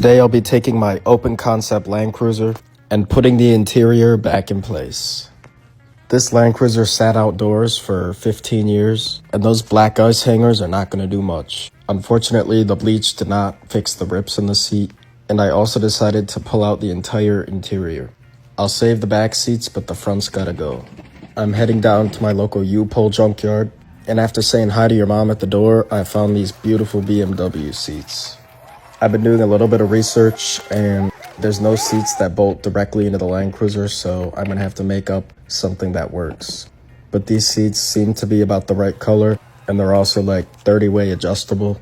Today I'll be taking my open concept landcruiser and putting the interior back in place. This landcruiser sat outdoors for 15 years, and those black ice hangers are not going to do much. Unfortunately, the bleach did not fix the rips in the seat, and I also decided to pull out the entire interior. I'll save the back seats, but the front's gotta go. I'm heading down to my local U-Pole junkyard, and after saying hi to your mom at the door, I found these beautiful BMW seats. I've been doing a little bit of research, and there's no seats that bolt directly into the landcruiser, so I'm gonna have to make up something that works. But these seats seem to be about the right color, and they're also like 30-way adjustable.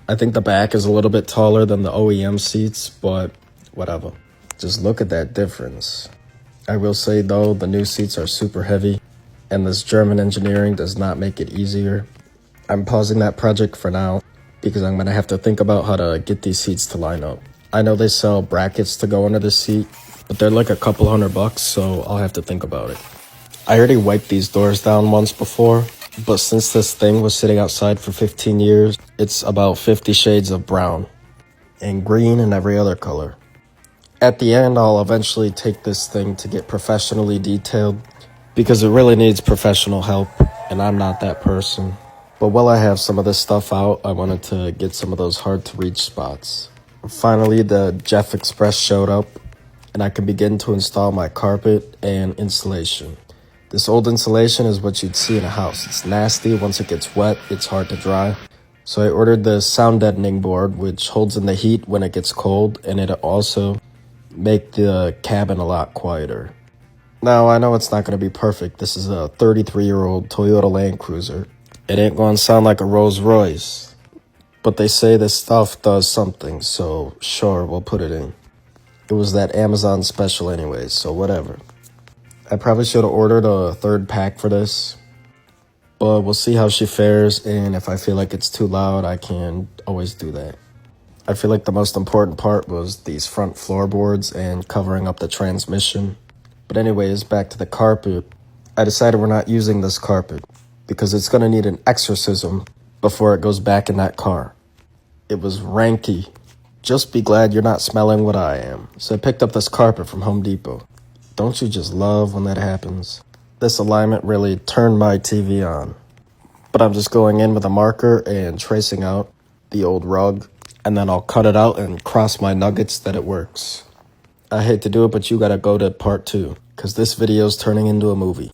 I think the back is a little bit taller than the OEM seats, but whatever. Just look at that difference. I will say though, the new seats are super heavy, and this German engineering does not make it easier. I'm pausing that project for now, because I'm gonna have to think about how to get these seats to line up. I know they sell brackets to go under the seat, but they're like a couple $100, so I'll have to think about it. I already wiped these doors down once before, but since this thing was sitting outside for 15 years, it's about 50 shades of brown, and green and every other color. At the end, I'll eventually take this thing to get professionally detailed, because it really needs professional help, and I'm not that person. But while I have some of this stuff out, I wanted to get some of those hard-to-reach spots. Finally, the Jeff Express showed up, and I can begin to install my carpet and insulation. This old insulation is what you'd see in a house. It's nasty. Once it gets wet, it's hard to dry. So I ordered the sound deadening board, which holds in the heat when it gets cold, and it'll also make the cabin a lot quieter. Now, I know it's not going to be perfect. This is a 33-year-old Toyota Land Cruiser. It ain't going to sound like a Rolls Royce, but they say this stuff does something, so sure, we'll put it in. It was that Amazon special anyways, so whatever. I probably should have ordered a third pack for this, but we'll see how she fares, and if I feel like it's too loud, I can always do that. I feel like the most important part was these front floorboards and covering up the transmission. But anyways, back to the carpet. I decided we're not using this carpet, because it's going to need an exorcism before it goes back in that car. It was ranky. Just be glad you're not smelling what I am. So I picked up this carpet from Home Depot. Don't you just love when that happens? This alignment really turned my TV on. But I'm just going in with a marker and tracing out the old rug, and then I'll cut it out and cross my nuggets that it works. I hate to do it, but you gotta go to part 2, because this video's turning into a movie.